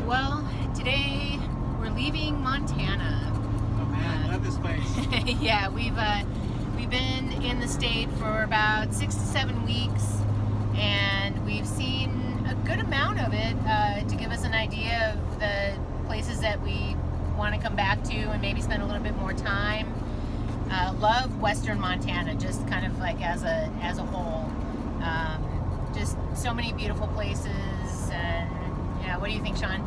right, well, today we're leaving Montana. Oh man, I love this place. Yeah, we've been in the state for about 6 to 7 weeks, and we've seen a good amount of it to give us an idea of the places that we want to come back to and maybe spend a little bit more time. Love Western Montana, just kind of like as a whole. Just so many beautiful places, and yeah, what do you think, Sean?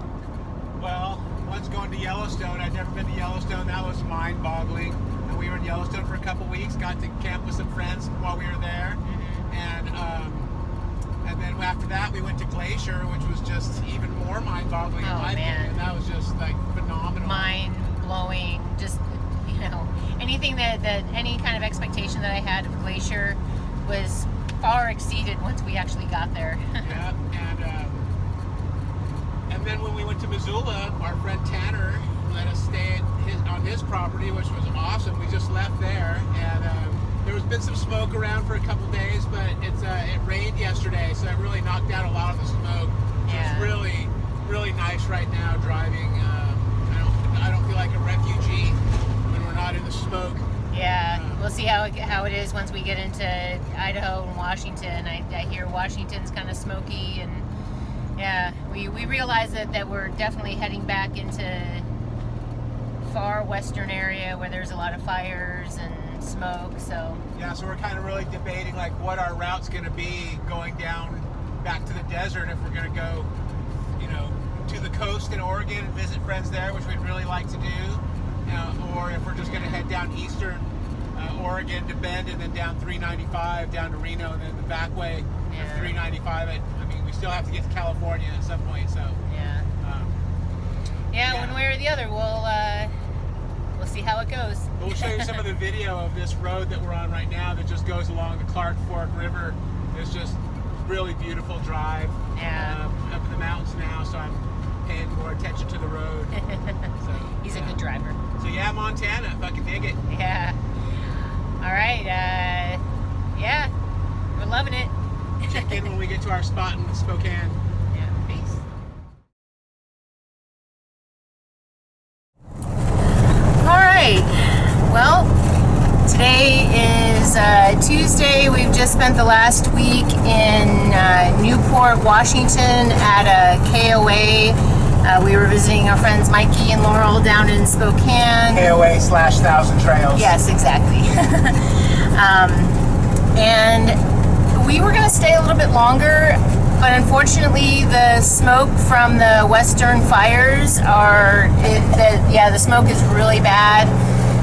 Well, once going to Yellowstone, I'd never been to Yellowstone. That was mind-boggling. And we were in Yellowstone for a couple weeks. Got to camp with some friends while we were there, and then after that we went to Glacier, which was just even more mind-boggling. Oh, in my man. opinion. That was just like phenomenal. Mind-blowing. Just, anything that any kind of expectation that I had of Glacier was far exceeded once we actually got there. Yeah, and then when we went to Missoula, our friend Tanner let us stay on his property, which was awesome. We just left there, and there was been some smoke around for a couple days, but it rained yesterday, so it really knocked out a lot of the smoke. So Yeah. It's really, really nice right now driving. I don't feel like a refugee when we're not in the smoke. Yeah, we'll see how it is once we get into Idaho and Washington. I hear Washington's kind of smoky, and yeah, we realize that we're definitely heading back into far western area where there's a lot of fires and smoke. So yeah, so we're kind of really debating like what our route's going to be going down back to the desert, if we're going to go, to the coast in Oregon and visit friends there, which we'd really like to do, or if we're just going to head down eastern Oregon to Bend and then down 395 down to Reno and then the back way of 395. I mean, we still have to get to California at some point, so yeah, one way or the other, we'll see how it goes. We'll show you some of the video of this road that we're on right now that just goes along the Clark Fork River. It's just really beautiful drive. Yeah. Up in the mountains now, so I'm paying more attention to the road. So He's a good driver. So yeah, Montana, fucking dig it. Yeah. All right. Yeah, we're loving it. Check in when we get to our spot in Spokane. Yeah. Peace. All right. Well, today is Tuesday. We've just spent the last week in Newport, Washington at a KOA. We were visiting our friends Mikey and Laurel down in Spokane. KOA/Thousand Trails. Yes, exactly. And we were going to stay a little bit longer, but unfortunately the smoke from the western fires the smoke is really bad.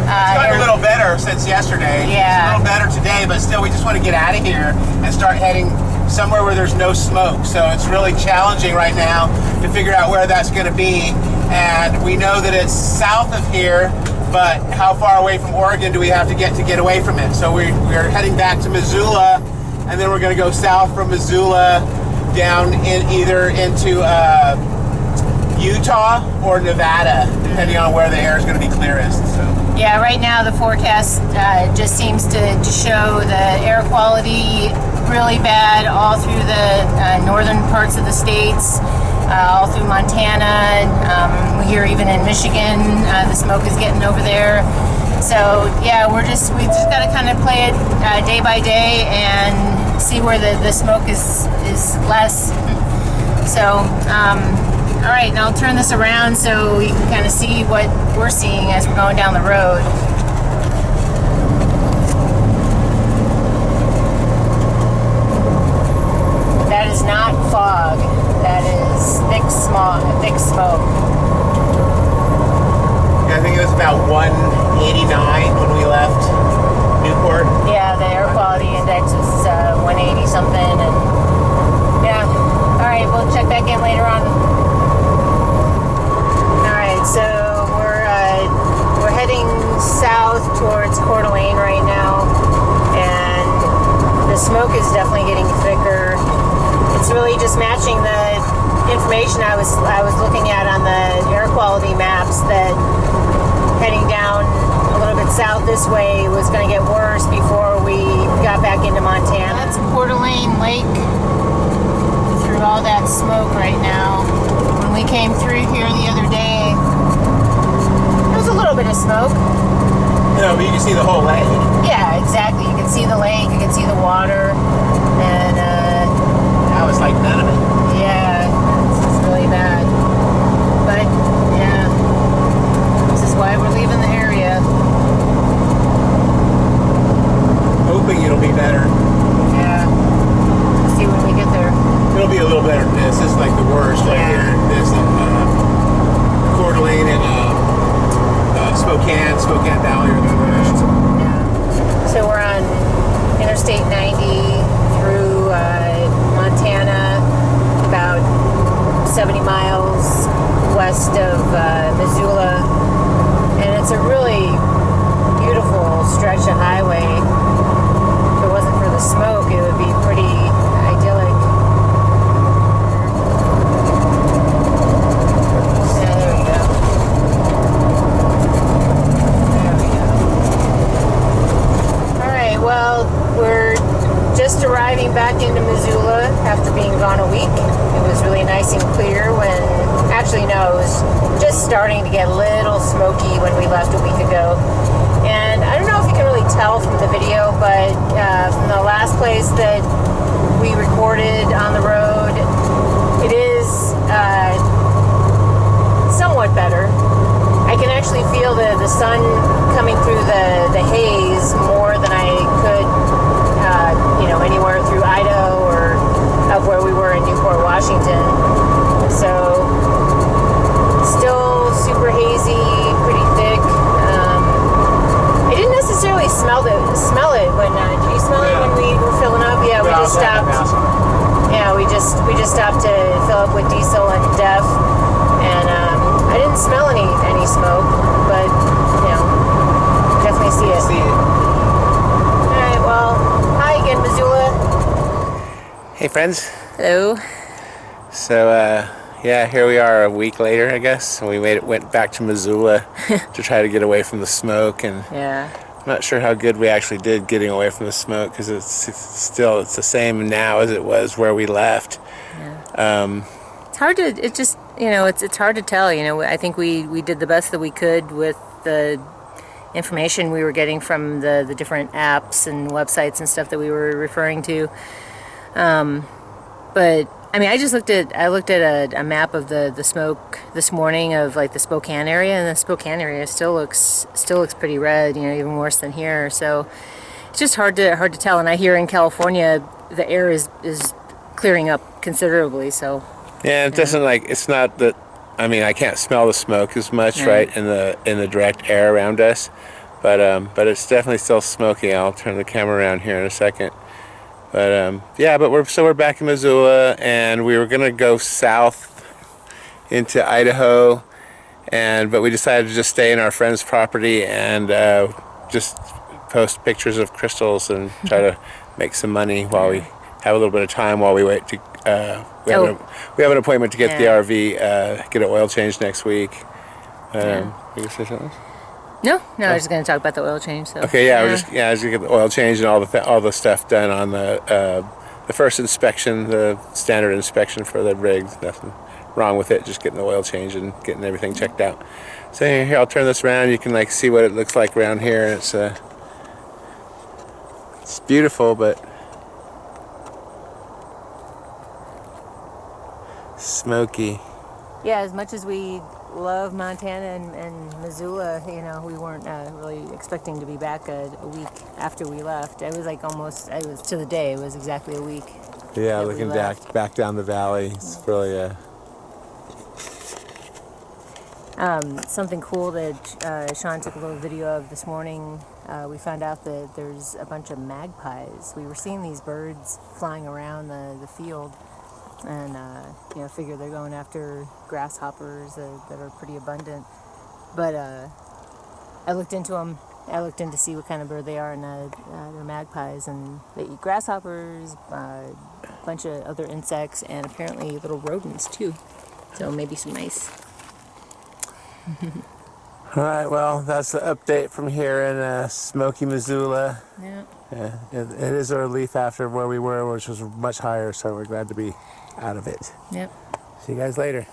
It's gotten a little better since yesterday. Yeah. It's a little better today, but still we just want to get out of here and start heading somewhere where there's no smoke. So it's really challenging right now to figure out where that's going to be. And we know that it's south of here, but how far away from Oregon do we have to get away from it? So we're heading back to Missoula, and then we're going to go south from Missoula down either into Utah or Nevada, depending on where the air is going to be clearest. So. Yeah, right now the forecast just seems to show the air quality really bad all through the northern parts of the states, all through Montana. We hear even in Michigan the smoke is getting over there. So yeah, we just got to kind of play it day by day and see where the smoke is less. So all right, now I'll turn this around so you can kind of see what we're seeing as we're going down the road. That is not fog. That is thick smoke. Yeah, I think it was about 189 when we left Newport. Yeah, the air quality index is 180 something, and yeah. All right, we'll check back in later on. So we're heading south towards Coeur d'Alene right now, and the smoke is definitely getting thicker. It's really just matching the information I was looking at on the air quality maps, that heading down a little bit south this way was going to get worse before we got back into Montana. That's Coeur d'Alene Lake through all that smoke right now. When we came through here the other day. There was a little bit of smoke. No, but you can see the whole lake. Yeah, exactly. You can see the lake, you can see the water, and Now it's like none of it. yeah, it's really bad. But yeah, this is why we're leaving the area. Hoping it'll be better. Yeah, we'll see when we get there. It'll be a little better than this. This is like the worst right Yeah. here. This Coeur d'Alene and Spokane Valley are the worst. Yeah. So we're on Interstate 90 through Montana, about 70 miles west of Missoula, and it's a really beautiful stretch of highway. If it wasn't for the smoke, it would be pretty idyllic. Yeah, there we go. There we go. All right, well, we're just arriving back into Missoula after being gone a week. It was really nice and clear when, actually no, it was just starting to get a little smoky when we left a week ago. And I don't know if you can really tell from the video, but from the last place that we recorded on the road, it is somewhat better. I can actually feel the sun coming through the haze more than I could, anywhere through Idaho or up where we were in Newport, Washington. So still super hazy, pretty thick. I didn't necessarily smell it when did you smell it when we were filling up? Yeah, we just stopped. Yeah, we just stopped to fill up with diesel and DEF, and I didn't smell any smoke, but definitely see it. All right, well, hi again, Missoula. Hey, friends. Hello. So, yeah, here we are a week later, I guess. And we went back to Missoula to try to get away from the smoke. And Yeah. I'm not sure how good we actually did getting away from the smoke because it's the same now as it was where we left. Yeah. It's hard to. It just it's hard to tell. I think we did the best that we could with the information we were getting from the different apps and websites and stuff that we were referring to. But I mean, I looked at a map of the smoke this morning of like the Spokane area, and the Spokane area still looks pretty red. Even worse than here. So it's just hard to tell. And I hear in California the air is clearing up considerably. So yeah, it doesn't it's not that. I mean, I can't smell the smoke as much, right, in the direct air around us, but it's definitely still smoky. I'll turn the camera around here in a second. But yeah, but we're back in Missoula, and we were gonna go south into Idaho, but we decided to just stay in our friend's property and just post pictures of crystals and try to make some money while we have a little bit of time while we wait to. We have an appointment to get the RV, get an oil change next week. You gonna say something else? No, I was just going to talk about the oil change. So. Okay, I was gonna get the oil change and all the stuff done on the first inspection, the standard inspection for the rig. Nothing wrong with it, just getting the oil change and getting everything checked out. So here, I'll turn this around. You can see what it looks like around here. It's beautiful, but smoky. Yeah, as much as we love Montana and Missoula, we weren't really expecting to be back a week after we left. It was it was to the day. It was exactly a week. Yeah, looking back down the valley. It's really something cool that Sean took a little video of this morning. We found out that there's a bunch of magpies. We were seeing these birds flying around the field. And figure they're going after grasshoppers that are pretty abundant. But I looked into them. I looked in to see what kind of bird they are, and they're magpies, and they eat grasshoppers, a bunch of other insects, and apparently little rodents too. So maybe some mice. All right. Well, that's the update from here in smoky Missoula. Yeah. Yeah, it is a relief after where we were, which was much higher. So we're glad to be out of it. Yep. See you guys later.